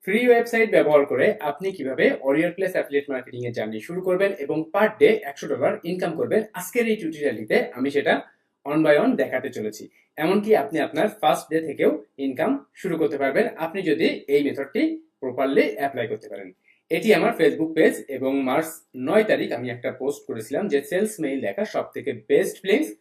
Free website ব্যবহার করে আপনি কিভাবে ওরিয়র প্লেস অ্যাফিলিয়েট মার্কেটিং এর জার্নি শুরু করবেন এবং পার ডে $100 ইনকাম করবেন, আজকের এই টিউটোরিয়ালটিতে আমি সেটা অন বাই অন দেখাতে চলেছি। এমনকি আপনি আপনার ফার্স্ট ডে থেকেও ইনকাম শুরু করতে পারবেন আপনি যদি এই মেথডটি প্রপারলি অ্যাপ্লাই করতে পারেন। এটি আমার ফেসবুক পেজ এবং মার্চ 9 তারিখ আমি একটা পোস্ট করেছিলাম যে সেলস মেইল লেখা সব থেকে বেস্ট লিঙ্কস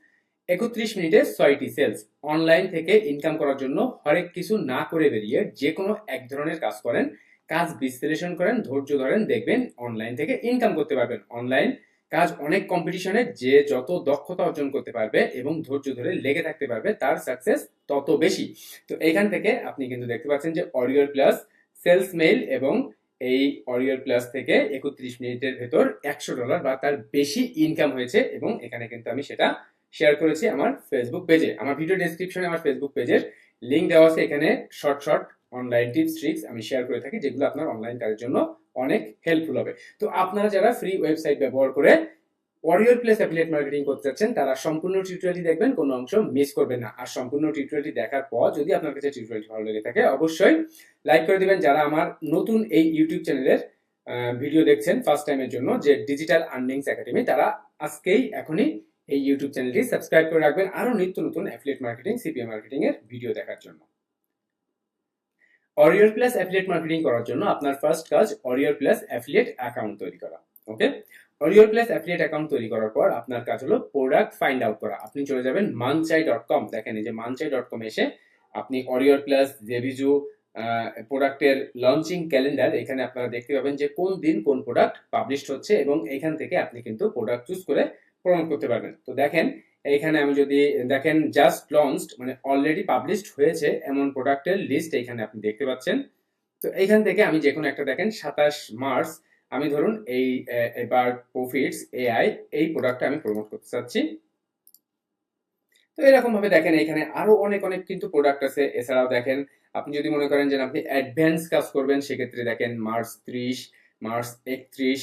31 মিনিটে 6টি সেলস। অনলাইন থেকে ইনকাম করার জন্য হরেক কিছু না করে বেরিয়ে যে কোনো এক ধরনের কাজ করেন, কাজ বিশ্লেষণ করেন, ধৈর্য ধরেন, দেখবেন অনলাইন থেকে ইনকাম করতে পারবেন। অনলাইন কাজ অনেক কম্পিটিশনে, যে যত দক্ষতা অর্জন করতে পারবে এবং ধৈর্য ধরে লেগে থাকতে পারবে তার সাকসেস তত বেশি। তো এইখান থেকে আপনি কিন্তু দেখতে পাচ্ছেন যে ওরিয়র প্লাস সেলস মেইল এবং এই ওরিয়র প্লাস থেকে 31 মিনিটের ভেতর $100 বা তার বেশি ইনকাম হয়েছে এবং এখানে কিন্তু আমি সেটা শেয়ার করেছি আমার ফেসবুক পেজে। আমার ভিডিও ডেসক্রিপশনে আমার ফেসবুক পেজের লিঙ্ক দেওয়া আছে। এখানে short short online tips tricks আমি শেয়ার করে থাকি, যেগুলো আপনার অনলাইন কাজের জন্য অনেক হেল্পফুল হবে। তো আপনারা যারা ফ্রি ওয়েবসাইট ব্যবহার করে ওরিয়র প্লেস অ্যাফিলিয়েট মার্কেটিং করতে চাচ্ছেন তারা সম্পূর্ণ টিউটোরিয়ালটি দেখবেন, কোনো অংশ মিস করবেন না। আর সম্পূর্ণ টিউটোরিয়ালটি দেখার পর যদি আপনার কাছে টিউটোরিয়ালটি ভালো লেগে থাকে অবশ্যই লাইক করে দিবেন। যারা আমার নতুন এই ইউটিউব চ্যানেলের ভিডিও দেখছেন ফার্স্ট টাইমের জন্য, যে ডিজিটাল আর্নিংস একাডেমি, তারা আজকেই এখনই এই ইউটিউব চ্যানেলটি সাবস্ক্রাইব করে রাখবেন আরো নিত্য নতুন অ্যাফিলিয়েট মার্কেটিং, সিপিএ মার্কেটিং এর ভিডিও দেখার জন্য। ওরিয়র প্লাস অ্যাফিলিয়েট মার্কেটিং করার জন্য আপনার ফার্স্ট কাজ ওরিয়র প্লাস অ্যাফিলিয়েট অ্যাকাউন্ট তৈরি করা। ওকে, ওরিয়র প্লাস অ্যাফিলিয়েট অ্যাকাউন্ট তৈরি করার পর আপনার কাজ হলো প্রোডাক্ট ফাইন্ড আউট করা। আপনি চলে যাবেন manchai.com। দেখেন এই যে manchai.com এসে আপনি ওরিয়র প্লাস জেভিজু প্রোডাক্টের লঞ্চিং ক্যালেন্ডার, এখানে আপনারা দেখতে পাবেন যে কোন দিন কোন প্রোডাক্ট পাবলিশ হচ্ছে এবং এখান থেকে আপনি কিন্তু প্রোডাক্ট চুজ করে প্রমোট করতে পারবেন। তো দেখেন এইখানে আমি যদি দেখেন জাস্ট লঞ্চড মানে অলরেডি পাবলিশড হয়েছে এমন প্রোডাক্টের লিস্ট এখানে আপনি দেখতে পাচ্ছেন। তো এইখান থেকে আমি যে কোনো একটা দেখেন 27 মার্চ আমি ধরুন এই এবার প্রফিটস এআই এই প্রোডাক্টটা আমি প্রমোট করতে চাচ্ছি। তো এরকম ভাবে দেখেন এখানে আরো অনেক অনেক কিন্তু প্রোডাক্ট আছে। এছাড়াও দেখেন আপনি যদি মনে করেন যে আপনি অ্যাডভান্স কাজ করবেন, সেক্ষেত্রে দেখেন মার্চ 30, মার্চ 31,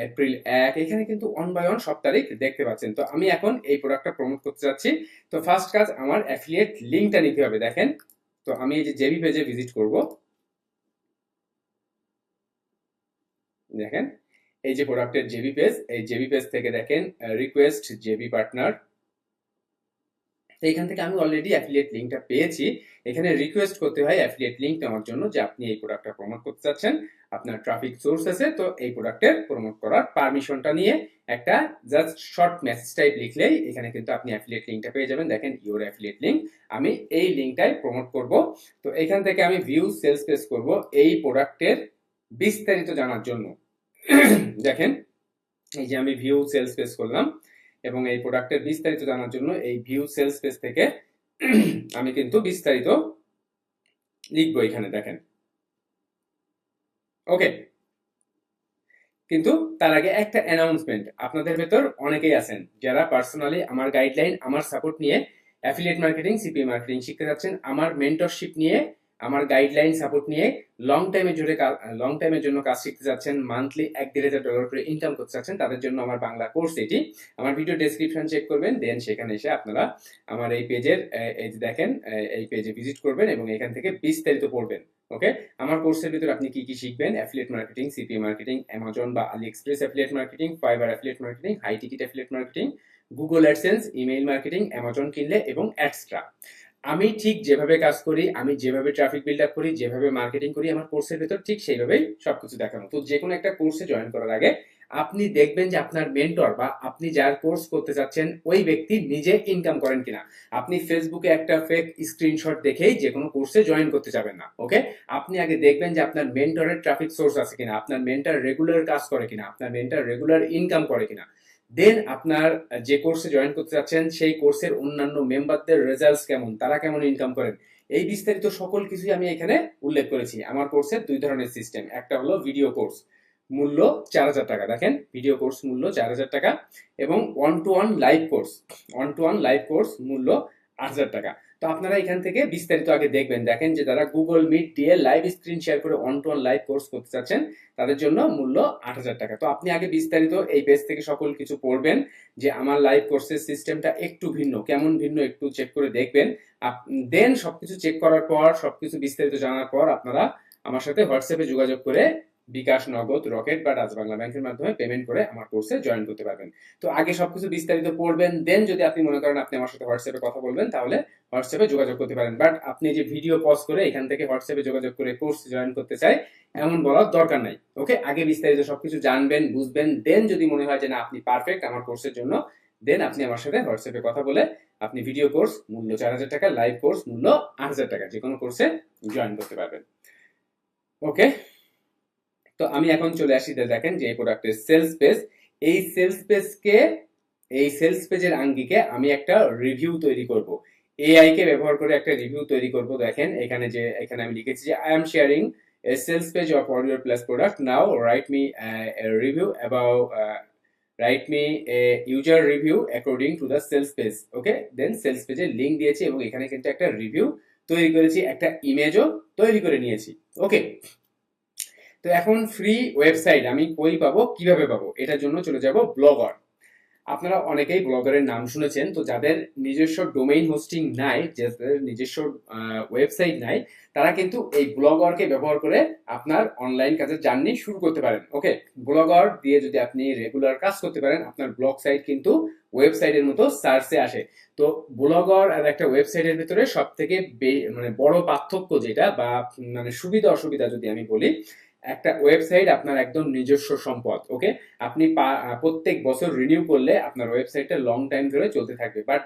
এপ্রিল 1, এখানে কিন্তু অন বাই অন সব তারিখ দেখতে পাচ্ছেন। তো আমি এখন এই প্রোডাক্টটা প্রমোট করতে যাচ্ছি। তো ফার্স্ট কাজ আমার অ্যাফিলিয়েট লিঙ্কটা নিতে হবে। দেখেন, তো আমি এই যে জেবি পেজে ভিজিট করব। দেখেন এই যে প্রোডাক্টের জেবি পেজ, এই জেবি পেজ থেকে দেখেন রিকোয়েস্ট জেবি পার্টনার। তো এখান থেকে আমি অলরেডি অ্যাফিলিয়েট লিঙ্কটা পেয়েছি। এখানে রিকোয়েস্ট করতে হয় অ্যাফিলিয়েট লিঙ্ক নেওয়ার জন্য, যে আপনি এই প্রোডাক্টটা প্রমোট করতে চাচ্ছেন, আপনার ট্রাফিক সোর্স আছে, তো এই প্রোডাক্টের প্রমোট করার পারমিশনটা নিয়ে একটা জাস্ট শর্ট মেসেজ টাইপ লিখলেই এখানে কিন্তু আপনি অ্যাফিলিয়েট লিঙ্কটা পেয়ে যাবেন। দেখেন ইওর অ্যাফিলিয়েট লিঙ্ক, আমি এই লিঙ্কটাই প্রমোট করব। তো এখান থেকে আমি ভিউ সেলস পেজ করব এই প্রোডাক্টের বিস্তারিত জানার জন্য। দেখেন এই যে আমি ভিউ সেলস পেজ করলাম এবং এই প্রোডাক্টের বিস্তারিত জানার জন্য এই ভিউ সেলস পেজ থেকে আমি কিন্তু বিস্তারিত লিখবো এখানে। দেখেন ওকে, কিন্তু তার আগে একটা অ্যানাউন্সমেন্ট। আপনাদের ভেতর অনেকেই আছেন যারা পার্সোনালি আমার গাইডলাইন, আমার সাপোর্ট নিয়ে অ্যাফিলিয়েট মার্কেটিং, সিপিএ মার্কেটিং শিখতে যাচ্ছেন, আমার মেন্টরশিপ নিয়ে, আমার গাইডলাইন সাপোর্ট নিয়ে লং টাইমের জন্য কাজ শিখতে যাচ্ছেন, মান্থলি $1,500 করে ইনকাম করতে চাচ্ছেন, তাদের জন্য আমার বাংলা কোর্স এটি। আমার ভিডিও ডেসক্রিপশন চেক করবেন, দেন সেখানে এসে আপনারা আমার এই পেজের এই যে দেখেন এই পেজে ভিজিট করবেন এবং এখান থেকে বিস্তারিত পড়বেন। ওকে, আমার কোর্সের ভিতরে আপনি কি কি শিখবেন: affiliate marketing, CPA marketing, Amazon বা AliExpress affiliate marketing, Fiverr affiliate marketing, high ticket affiliate marketing, Google AdSense, email marketing, Amazon Kindle এবং এক্সট্রা। আমি ঠিক যেভাবে কাজ করি, আমি যেভাবে ট্রাফিক বিল্ড আপ করি, যেভাবে মার্কেটিং করি, আমার কোর্সের ভেতর ঠিক সেইভাবেই সবকিছু দেখানো। তো যে কোনো একটা কোর্সে জয়েন করার আগে আপনি দেখবেন যে আপনার মেন্টর বা আপনি যার কোর্স করতে যাচ্ছেন ওই ব্যক্তি নিজে ইনকাম করেন কিনা। আপনি ফেসবুকে একটা ফেক স্ক্রিনশট দেখেই যে কোনো কোর্সে জয়েন করতে যাবেন না। ওকে, আপনি আগে দেখবেন যে আপনার মেন্টরের ট্রাফিক সোর্স আছে কিনা, আপনার মেন্টর রেগুলার কাজ করে কিনা, আপনার মেন্টর রেগুলার ইনকাম করে কিনা। দেন আপনার যে কোর্সে জয়েন করতে যাচ্ছেন সেই কোর্সের অন্যান্য মেম্বারদের রেজাল্টস কেমন, তারা কেমন ইনকাম করেন, এই বিস্তারিত সকল কিছুই আমি এখানে উল্লেখ করেছি। আমার কোর্সের দুই ধরনের সিস্টেম, একটা হলো ভিডিও কোর্স, মূল্য 4,000 টাকা। দেখেন ভিডিও কোর্স মূল্য 4,000 টাকা এবং one to one live course মূল্য 8,000 টাকা। তো আপনারা এখান থেকে বিস্তারিত আগে দেখবেন। দেখেন যে যারা গুগল মিট দিয়ে লাইভ স্ক্রিন শেয়ার করে one to one live course করতে চাচ্ছেন তাদের জন্য মূল্য 8,000 টাকা। তো আপনি আগে বিস্তারিত এই পেজ থেকে সকল কিছু পড়বেন, যে আমার লাইভ কোর্সের সিস্টেমটা একটু ভিন্ন, কেমন ভিন্ন একটু চেক করে দেখবেন। দেন সবকিছু চেক করার পর, সবকিছু বিস্তারিত জানার পর আপনারা আমার সাথে হোয়াটসঅ্যাপে যোগাযোগ করে বিকাশ, নগদ, রকেট বা ডাচ বাংলা ব্যাংকের মাধ্যমে পেমেন্ট করে আমার কোর্সে জয়েন করতে পারবেন। তো আগে সবকিছু বিস্তারিত পড়বেন, দেন যদি আপনি মনে করেন আপনি আমার সাথে হোয়াটসঅ্যাপে কথা বলবেন, তাহলে হোয়াটসঅ্যাপে যোগাযোগ করতে পারেন। বাট আপনি যে ভিডিও পজ করে এখান থেকে হোয়াটসঅ্যাপে যোগাযোগ করে কোর্স জয়েন করতে চাই এমন বলার দরকার নাই। ওকে, আগে বিস্তারিত সবকিছু জানবেন, বুঝবেন, দেন যদি মনে হয় যে না আপনি পারফেক্ট আমার কোর্সের জন্য, দেন আপনি আমার সাথে হোয়াটসঅ্যাপে কথা বলে আপনি ভিডিও কোর্স মূল্য 4,000 টাকা, লাইভ কোর্স মূল্য 8,000 টাকা, যে কোনো কোর্সে জয়েন করতে পারবেন। ওকে, তো আমি এখন চলে আসি, দেখেন যে এই প্রোডাক্টের সেলস পেজ, এই সেলস পেজকে, এই সেলস পেজের আঙ্গিকে আমি একটা রিভিউ তৈরি করব, এআই কে ব্যবহার করে একটা রিভিউ তৈরি করব। দেখেন এখানে যে, এখানে আমি লিখেছি যে I am sharing a sales page of Warrior Plus product, now write me a review about write me a user review according to the sales page. Okay, then sales পেজের লিংক দিয়েছি এবং এখানে কিন্তু একটা রিভিউ তৈরি করেছি, একটা ইমেজও তৈরি করে নিয়েছি। ওকে, তো এখন ফ্রি ওয়েবসাইট আমি কই পাবো, কিভাবে পাবো, এটার জন্য চলে যাব ব্লগার। আপনারা অনেকেই ব্লগারের নাম শুনেছেন, তো যাদের নিজস্ব ডোমেইন হোস্টিং নাই, যাদের নিজস্ব ওয়েবসাইট নাই, তারা কিন্তু এই ব্লগারকে ব্যবহার করে আপনার অনলাইন কাজের জার্নি শুরু করতে পারেন। ওকে, ব্লগার দিয়ে যদি আপনি রেগুলার কাজ করতে পারেন, আপনার ব্লগ সাইট কিন্তু ওয়েবসাইটের মতো সার্চে আসে। তো ব্লগার আর একটা ওয়েবসাইটের ভিতরে সব থেকে মানে বড় পার্থক্য যেটা, বা মানে সুবিধা অসুবিধা যদি আমি বলি, একটা ওয়েবসাইট আপনার একদম নিজস্ব সম্পদ। ওকে, আপনি প্রত্যেক বছর রিনিউ করলে আপনার ওয়েবসাইটটা লং টাইম ধরে চলতে থাকবে। বাট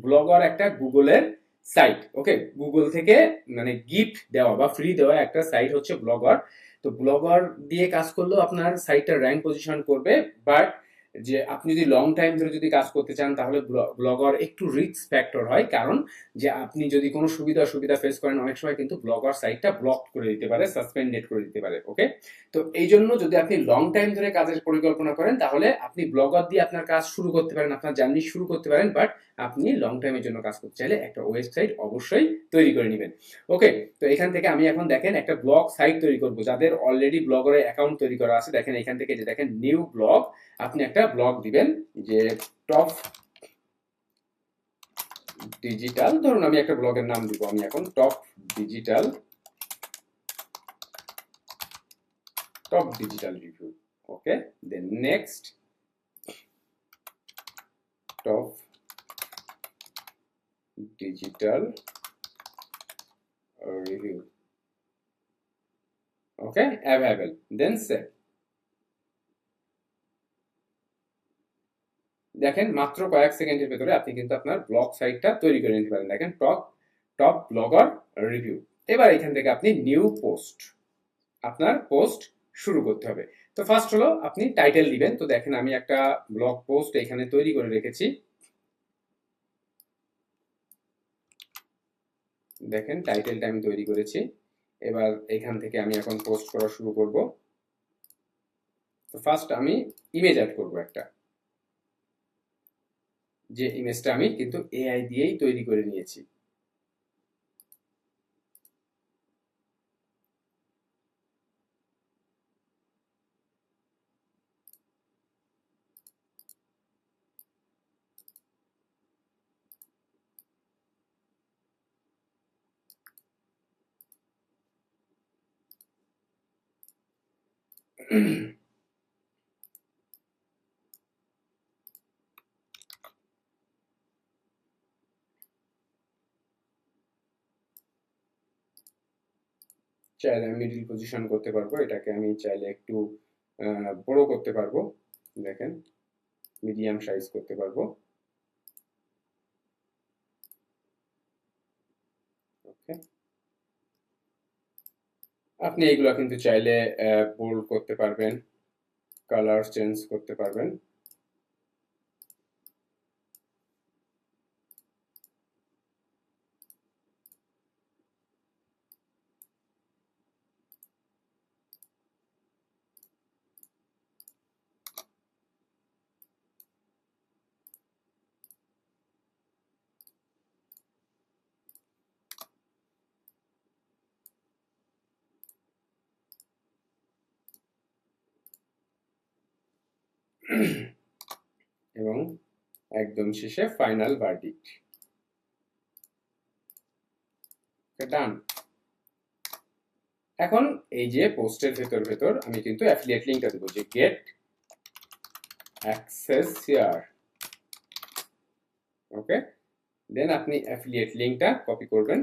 ব্লগার একটা গুগলের সাইট। ওকে, গুগল থেকে মানে গিফট দেওয়া বা ফ্রি দেওয়া একটা সাইট হচ্ছে ব্লগার। তো ব্লগার দিয়ে কাজ করলেও আপনার সাইটটা র্যাঙ্ক পজিশন করবে, বাট যে আপনি যদি লং টাইম ধরে যদি কাজ করতে চান, তাহলে ব্লগার একটু রিস্ক ফ্যাক্টর হয়, কারণ যে আপনি যদি কোনো সুবিধা অসুবিধা ফেস করেন, অনেক সময় কিন্তু ব্লগার সাইটটা ব্লক করে দিতে পারে, সাসপেন্ডেড করে দিতে পারে। ওকে, তো এই জন্য যদি আপনি লং টাইম ধরে কাজের পরিকল্পনা করেন, তাহলে আপনি ব্লগার দিয়ে আপনার কাজ শুরু করতে পারেন, আপনার জার্নি শুরু করতে পারেন। বাট আপনি লং টাইমের জন্য কাজ করতে চাইলে একটা ওয়েবসাইট অবশ্যই তৈরি করে নেবেন। ওকে, তো এখান থেকে আমি এখন দেখেন একটা ব্লগ সাইট তৈরি করব, যাদের অলরেডি ব্লগারের অ্যাকাউন্ট তৈরি করা আছে, দেখেন এখান থেকে যে দেখেন নিউ ব্লগ, আপনি একটা ব্লগ দিবেন যে টপ ডিজিটাল, ধরুন আমি একটা ব্লগের নাম দিব, আমি এখন top digital review. Okay, then next top digital review. Okay, available, then save. দেখেন মাত্র কয়েক সেকেন্ডের ভেতরে আপনি কিন্তু আপনার ব্লগ সাইটটা তৈরি করে নিতে পারেন। দেখেন টপ টপ ব্লগার রিভিউ। এবার এখান থেকে আপনি নিউ পোস্ট, আপনার পোস্ট শুরু করতে হবে। তো ফার্স্ট হলো আপনি টাইটেল দিবেন। তো দেখেন আমি একটা ব্লগ পোস্ট এখানে তৈরি করে রেখেছি, দেখেন টাইটেলটা আমি তৈরি করেছি। এবার এখান থেকে আমি এখন পোস্ট করা শুরু করব। তো ফার্স্ট আমি ইমেজ অ্যাড করব একটা, যে ইমেজটা আমি কিন্তু এআই দিয়েই তৈরি করে নিয়েছি। চাইলে আমি মিডিল পজিশন করতে পারবো, এটাকে আমি চাইলে একটু বড় করতে পারবো, দেখেন মিডিয়াম সাইজ করতে পারবো। ওকে, আপনি এইগুলো কিন্তু চাইলে বোল্ড করতে পারবেন, কালার চেঞ্জ করতে পারবেন। এবং একদম শেষে ফাইনাল ভার্ডিক্ট। ডান। এখন এই যে পোস্টের ভেতর আমি কিন্তু অ্যাফিলিয়েট লিঙ্কটা দেবো, যে গেট অ্যাক্সেস হিয়ার। ওকে, দেন আপনি অ্যাফিলিয়েট লিঙ্কটা কপি করবেন,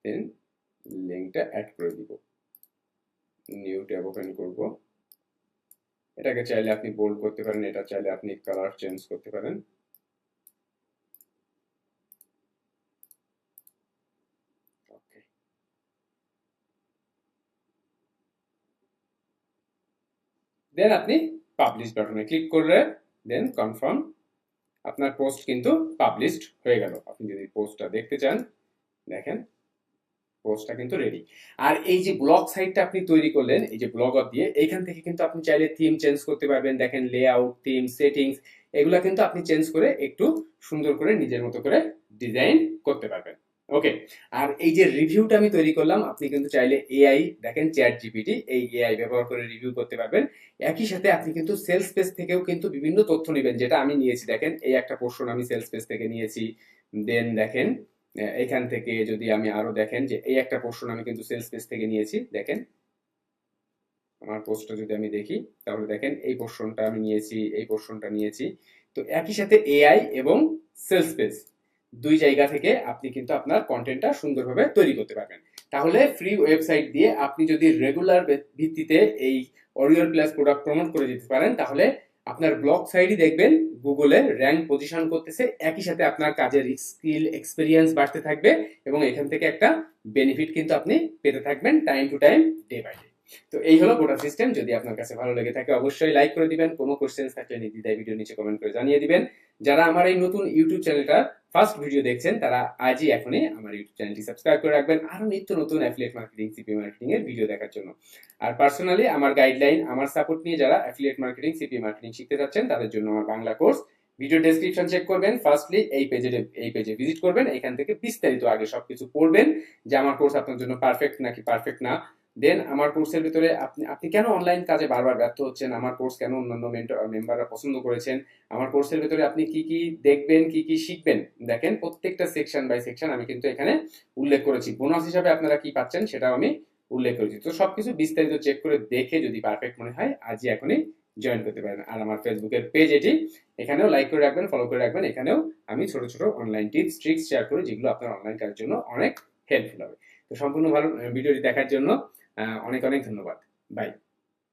দেন লিঙ্কটা অ্যাড করে দিব। নিউ ট্যাব ওপেন করব। এটাকে চাইলে আপনি বোল্ড করতে পারেন, এটা চাইলে আপনি কালার চেঞ্জ করতে পারেন। ওকে, দেন আপনি পাবলিশ বাটনে ক্লিক করলে দেন কনফার্ম, আপনার পোস্ট কিন্তু পাবলিশড হয়ে গেল। আপনি যদি পোস্টটা দেখতে চান, দেখেন পোস্টটা কিন্তু রেডি। আর এই যে ব্লগ সাইটটা আপনি তৈরি করলেন এই যে ব্লগার দিয়ে, এইখান থেকে কিন্তু আপনি চাইলে থিম চেঞ্জ করতে পারবেন। দেখেন লেআউট, থিম, সেটিংস, এগুলা কিন্তু আপনি চেঞ্জ করে একটু সুন্দর করে নিজের মতো করে ডিজাইন করতে পারবেন। ওকে, আর এই যে রিভিউটা আমি তৈরি করলাম, আপনি কিন্তু চাইলে এআই, দেখেন চ্যাট জিপিটি, এই এআই ব্যবহার করে রিভিউ করতে পারবেন। একই সাথে আপনি কিন্তু সেলস পেজ থেকেও কিন্তু বিভিন্ন তথ্য নেবেন, যেটা আমি নিয়েছি। দেখেন এই একটা পোর্শন আমি সেলস পেজ থেকে নিয়েছি। দেন দেখেন এখান থেকে যদি আমি আরো, দেখেন যে এই একটা পোর্শন আমি কিন্তু সেলস পেজ থেকে নিয়েছি। দেখেন আমার পোস্টটা যদি আমি দেখি, তাহলে দেখেন এই পোর্শনটা আমি নিয়েছি, এই পোর্শনটা নিয়েছি। তো একই সাথে এআই এবং সেলস পেজ দুই জায়গা থেকে আপনি কিন্তু আপনার কন্টেন্টটা সুন্দরভাবে তৈরি করতে পারবেন। তাহলে ফ্রি ওয়েবসাইট দিয়ে আপনি যদি রেগুলার ভিত্তিতে এই অরিওর প্লাস প্রোডাক্ট প্রমোট করে দিতে পারেন, তাহলে আপনার ব্লগ সাইটই দেখবেন গুগলে র্যাঙ্ক পজিশন করতেছে। একই সাথে আপনার কাজের স্কিল এক্সপিরিয়েন্স বাড়তে থাকবে এবং এখান থেকে একটা বেনিফিট কিন্তু আপনি পেতে থাকবেন time to time, day by day. তো এই হলো গোটা সিস্টেম। যদি আপনার কাছে ভালো লেগে থাকে অবশ্যই লাইক করে দিবেন। কোনো কোশ্চেন থাকলে নির্দ্বিধায় ভিডিও নিচে কমেন্ট করে জানিয়ে দিবেন। যারা আমার এই নতুন ইউটিউব চ্যানেলটা ফার্স্ট ভিডিও দেখছেন, তারা আজই এখনই আমার ইউটিউব চ্যানেলটি সাবস্ক্রাইব করে রাখবেন আরো নিত্য নতুন অ্যাফিলিয়েট মার্কেটিং, সিপি মার্কেটিং এর ভিডিও দেখার জন্য। আর পার্সোনালি আমার গাইডলাইন, আমার সাপোর্ট নিয়ে যারা অ্যাফিলিয়েট মার্কেটিং, সিপি মার্কেটিং শিখতে যাচ্ছেন, তাদের জন্য আমার Bangla course. Video description check করবেন। ফার্স্টলি এই পেজে ভিজিট করবেন, এখান থেকে বিস্তারিত আগে সবকিছু পড়বেন যে আমার কোর্স আপনার জন্য পারফেক্ট নাকি পারফেক্ট না। দেন আমার কোর্সের ভিতরে আপনি কেন অনলাইন কাজে বারবার ব্যর্থ হচ্ছেন, আমার কোর্স কেন অন্যান্য মেম্বাররা পছন্দ করেছেন, আমার কোর্সের ভিতরে আপনি কি কি দেখবেন, কি কি শিখবেন, দেখেন প্রত্যেকটা সেকশন বাই সেকশন আমি কিন্তু এখানে উল্লেখ করেছি। বোনাস হিসাবে আপনারা কি পাচ্ছেন সেটাও আমি উল্লেখ করেছি। তো সবকিছু বিস্তারিত চেক করে দেখে যদি পারফেক্ট মনে হয় আজই এখনই জয়েন করতে পারেন। আর আমার ফেসবুকের পেজ এটি, এখানেও লাইক করে রাখবেন, ফলো করে রাখবেন। এখানেও আমি ছোট ছোট অনলাইন টিপস ট্রিক্স শেয়ার করি, যেগুলো আপনার অনলাইন কাজের জন্য অনেক হেল্পফুল হবে। তো সম্পূর্ণ ভালো ভিডিওটি দেখার জন্য অনেক অনেক ধন্যবাদ। বাই।